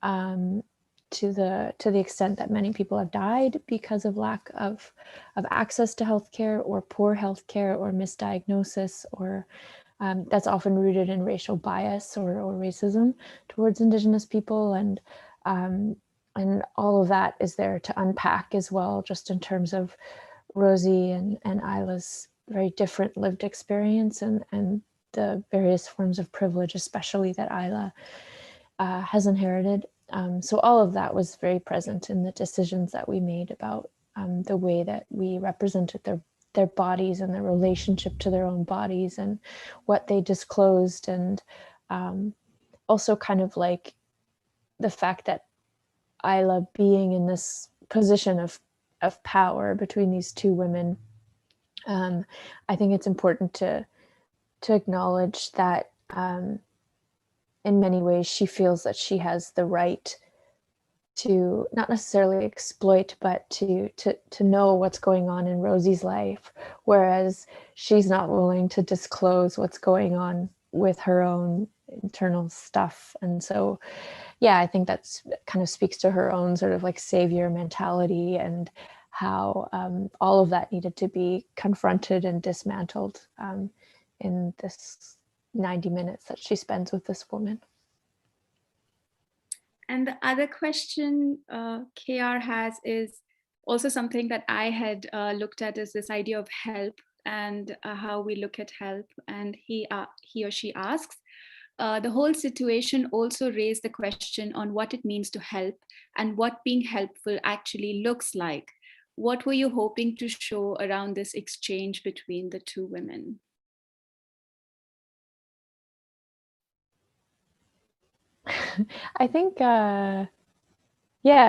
to the extent that many people have died because of lack of access to healthcare, or poor healthcare, or misdiagnosis, or that's often rooted in racial bias or racism towards Indigenous people. And all of that is there to unpack as well, just in terms of Rosie and Isla's very different lived experience and the various forms of privilege, especially that Isla has inherited. So all of that was very present in the decisions that we made about the way that we represented their bodies and their relationship to their own bodies and what they disclosed, and also kind of like the fact that Isla being in this position of power between these two women. I think it's important to acknowledge that in many ways she feels that she has the right to not necessarily exploit, but to know what's going on in Rosie's life, whereas she's not willing to disclose what's going on with her own internal stuff. And so, yeah, I think that's kind of speaks to her own sort of like savior mentality, and how all of that needed to be confronted and dismantled in this 90 minutes that she spends with this woman. And the other question KR has is also something that I had looked at, is this idea of help and how we look at help. And he or she asks, the whole situation also raised the question on what it means to help and what being helpful actually looks like. What were you hoping to show around this exchange between the two women? I think, yeah,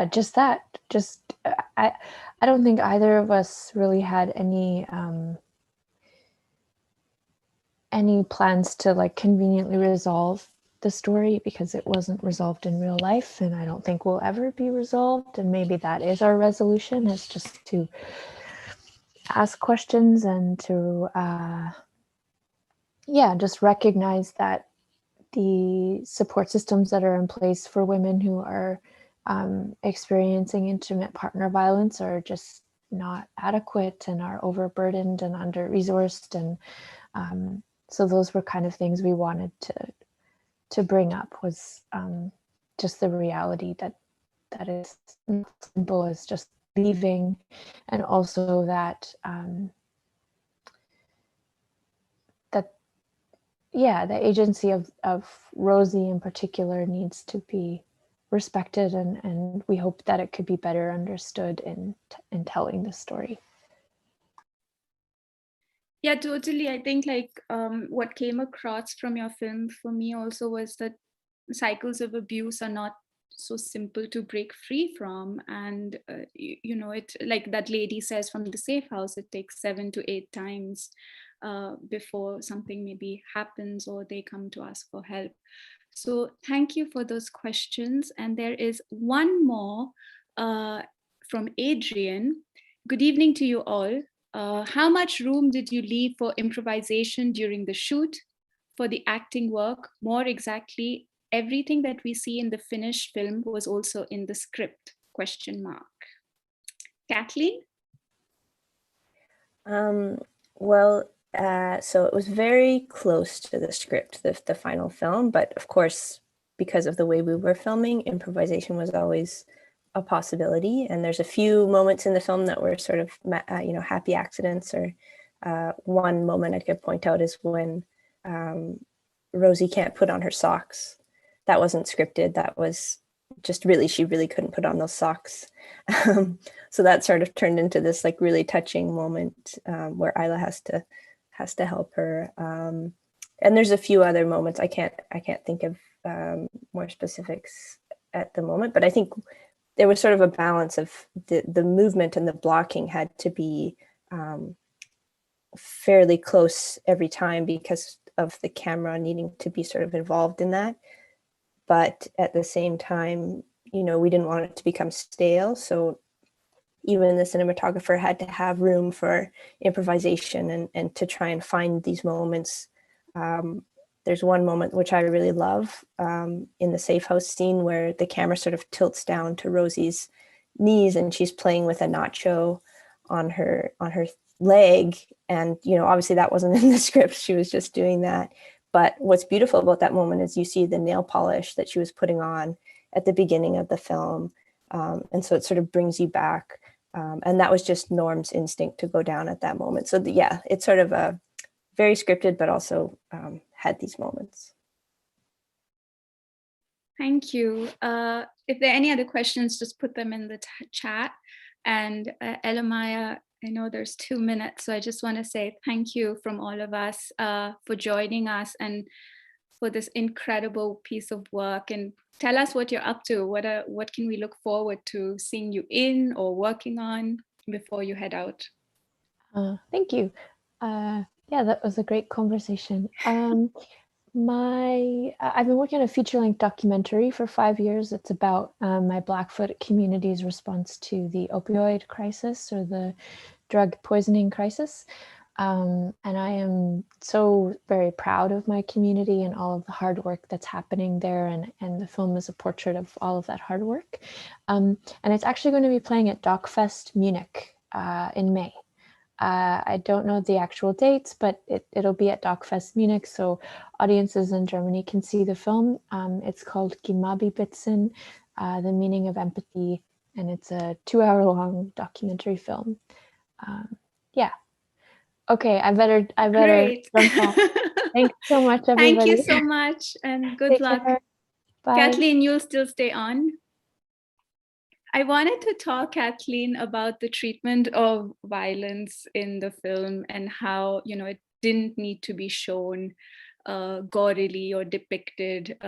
just that. I don't think either of us really had any plans to like conveniently resolve the story, because it wasn't resolved in real life, and I don't think will ever be resolved. And maybe that is our resolution, is just to ask questions and to, yeah, just recognize that the support systems that are in place for women who are experiencing intimate partner violence are just not adequate and are overburdened and under-resourced. And so those were kind of things we wanted to bring up, was just the reality that is not simple as just leaving, and also that yeah, the agency of Rosie in particular needs to be respected, and we hope that it could be better understood in telling the story. Yeah, totally. I think like what came across from your film for me also was that cycles of abuse are not so simple to break free from. And, you know, it, like that lady says from the safe house, it takes 7 to 8 times before something maybe happens or they come to us for help. So thank you for those questions. And there is one more from Adrian. Good evening to you all. How much room did you leave for improvisation during the shoot, for the acting work? More exactly, everything that we see in the finished film was also in the script, ? Kathleen? Well, so it was very close to the script, the final film, but of course, because of the way we were filming, improvisation was always a possibility. And there's a few moments in the film that were sort of, happy accidents. Or one moment I could point out is when Rosie can't put on her socks. That wasn't scripted. That was just really, she really couldn't put on those socks. So that sort of turned into this like really touching moment where Isla has to help her. And there's a few other moments. I can't think of more specifics at the moment, but I think there was sort of a balance of the movement and the blocking had to be fairly close every time because of the camera needing to be sort of involved in that. But at the same time, we didn't want it to become stale. So even the cinematographer had to have room for improvisation and to try and find these moments. There's one moment which I really love in the safe house scene where the camera sort of tilts down to Rosie's knees and she's playing with a nacho on her leg. And, obviously that wasn't in the script. She was just doing that. But what's beautiful about that moment is you see the nail polish that she was putting on at the beginning of the film. And so it sort of brings you back. And that was just Norm's instinct to go down at that moment. So yeah, it's sort of a very scripted, but also had these moments. Thank you. If there are any other questions, just put them in the chat. And Elamaya, I know there's 2 minutes, so I just want to say thank you from all of us for joining us and for this incredible piece of work. And tell us what you're up to. What can we look forward to seeing you in or working on before you head out? Thank you. Yeah, that was a great conversation. I've been working on a feature-length documentary for 5 years. It's about my Blackfoot community's response to the opioid crisis, or the drug poisoning crisis. And I am so very proud of my community and all of the hard work that's happening there. And the film is a portrait of all of that hard work. And it's actually going to be playing at DocFest Munich in May. I don't know the actual dates, but it'll be at DocFest Munich, so audiences in Germany can see the film. It's called Gimabi Bitzen, The Meaning of Empathy, and it's a 2-hour-long documentary film. Yeah. Okay, I better Great. jump off. Thanks so much, everybody. Thank you so much, and good Take luck. care. Bye. Kathleen, you'll still stay on. I wanted to talk, Kathleen, about the treatment of violence in the film and how, it didn't need to be shown gaudily or depicted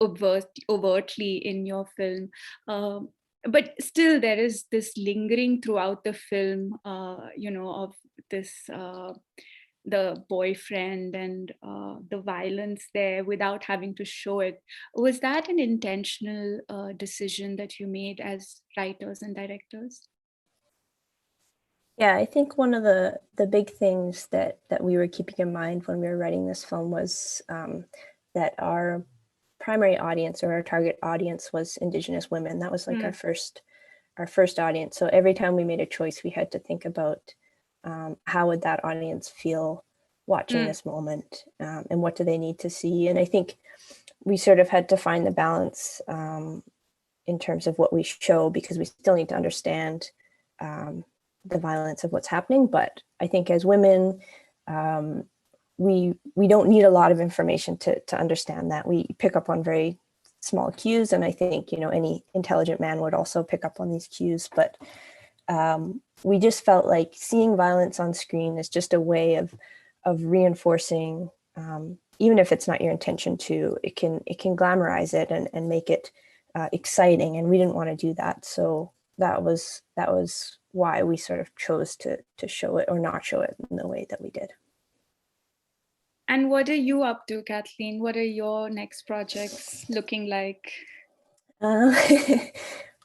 overtly in your film. But still, there is this lingering throughout the film, of this the boyfriend and the violence there without having to show it. Was that an intentional decision that you made as writers and directors? Yeah, I think one of the big things that we were keeping in mind when we were writing this film was that our primary audience, or our target audience, was Indigenous women. That was like our first audience. So every time we made a choice, we had to think about how would that audience feel watching this moment, and what do they need to see? And I think we sort of had to find the balance in terms of what we show, because we still need to understand the violence of what's happening. But I think as women, we don't need a lot of information to understand that. We pick up on very small cues, and I think any intelligent man would also pick up on these cues. But we just felt like seeing violence on screen is just a way of reinforcing, even if it's not your intention to. It can glamorize it and make it exciting, and we didn't want to do that. So that was why we sort of chose to show it or not show it in the way that we did. And what are you up to, Kathleen? What are your next projects looking like?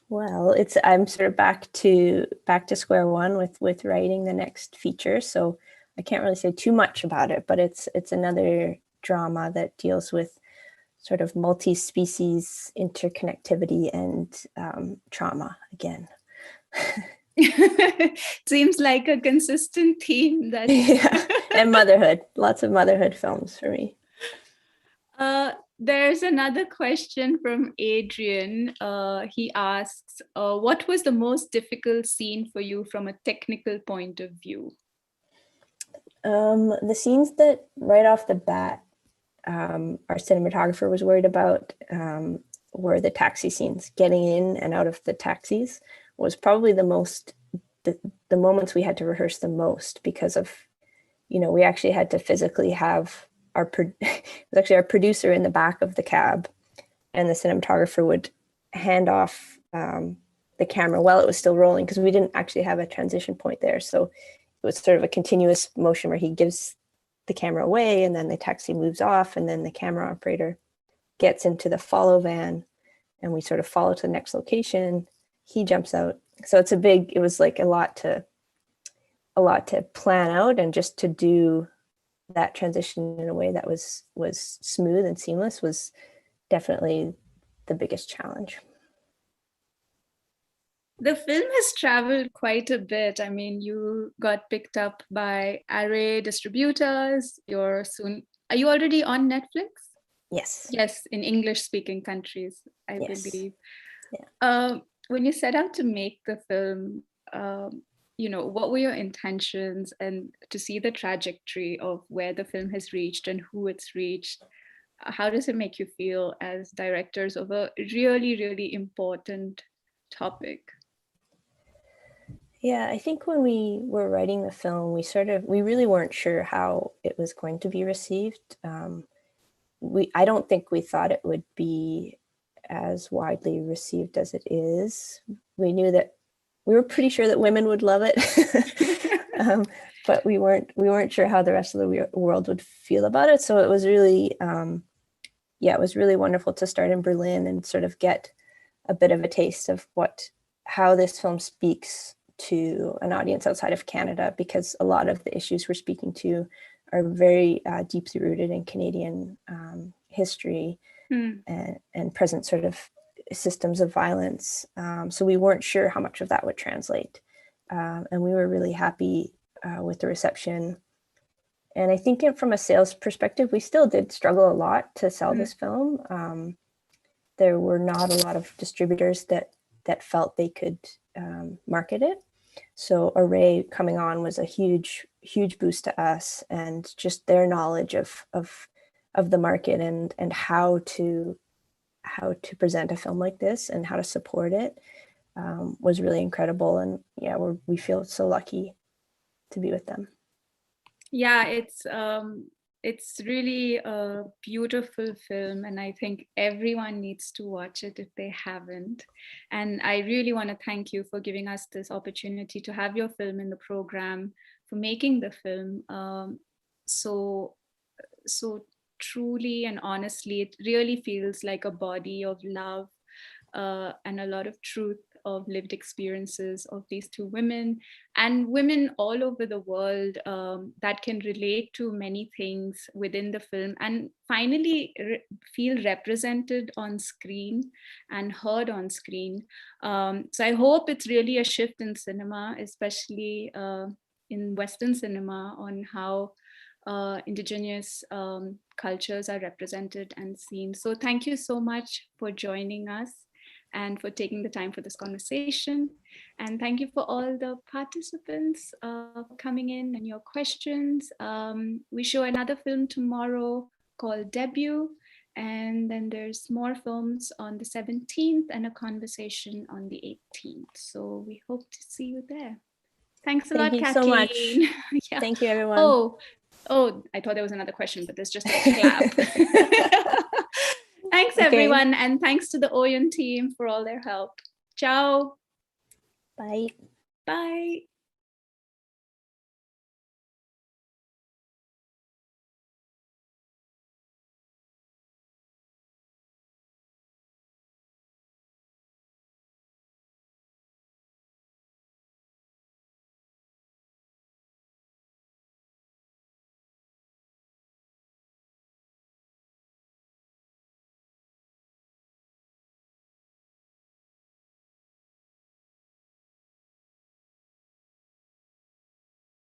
Well, I'm sort of back to square one with writing the next feature. So I can't really say too much about it, but it's another drama that deals with sort of multi-species interconnectivity and trauma again. Seems like a consistent theme. That yeah. And motherhood, lots of motherhood films for me. There's another question from Adrian. He asks, what was the most difficult scene for you from a technical point of view? The scenes that right off the bat our cinematographer was worried about were the taxi scenes. Getting in and out of the taxis was probably the moments we had to rehearse the most, because of, we actually had to physically have it was actually our producer in the back of the cab, and the cinematographer would hand off the camera while it was still rolling, because we didn't actually have a transition point there. So it was sort of a continuous motion where he gives the camera away, and then the taxi moves off, and then the camera operator gets into the follow van, and we sort of follow to the next location. He jumps out. So it was like a lot to plan out, and just to do that transition in a way that was smooth and seamless was definitely the biggest challenge. The film has traveled quite a bit. I mean, you got picked up by Array distributors. Are you already on Netflix? Yes. Yes, in English-speaking countries, I Yes. believe. Yeah. When you set out to make the film, what were your intentions, and to see the trajectory of where the film has reached and who it's reached? How does it make you feel as directors of a really, really important topic? Yeah, I think when we were writing the film, we really weren't sure how it was going to be received. I don't think we thought it would be as widely received as it is. We knew that we were pretty sure that women would love it, but we weren't sure how the rest of the world would feel about it. So it was really, it was really wonderful to start in Berlin and sort of get a bit of a taste of how this film speaks to an audience outside of Canada, because a lot of the issues we're speaking to are very deeply rooted in Canadian history and present sort of systems of violence. So we weren't sure how much of that would translate. And we were really happy with the reception. And I think from a sales perspective, we still did struggle a lot to sell this film. There were not a lot of distributors that felt they could market it. So Array coming on was a huge boost to us, and just their knowledge of the market and how to present a film like this and how to support it was really incredible. And yeah, we feel so lucky to be with them. Yeah, it's really a beautiful film, and I think everyone needs to watch it if they haven't. And I really want to thank you for giving us this opportunity to have your film in the program, for making the film so truly and honestly. It really feels like a body of love and a lot of truth of lived experiences of these two women and women all over the world that can relate to many things within the film and finally feel represented on screen and heard on screen. So I hope it's really a shift in cinema, especially in Western cinema, on how Indigenous cultures are represented and seen. So thank you so much for joining us and for taking the time for this conversation. And thank you for all the participants for coming in and your questions. We show another film tomorrow called Debut. And then there's more films on the 17th and a conversation on the 18th. So we hope to see you there. Thanks a lot, Kathleen. Thank you so much. Yeah. Thank you, everyone. Oh, I thought there was another question, but there's just a clap. Thanks, everyone. And thanks to the Oyen team for all their help. Ciao. Bye. Bye.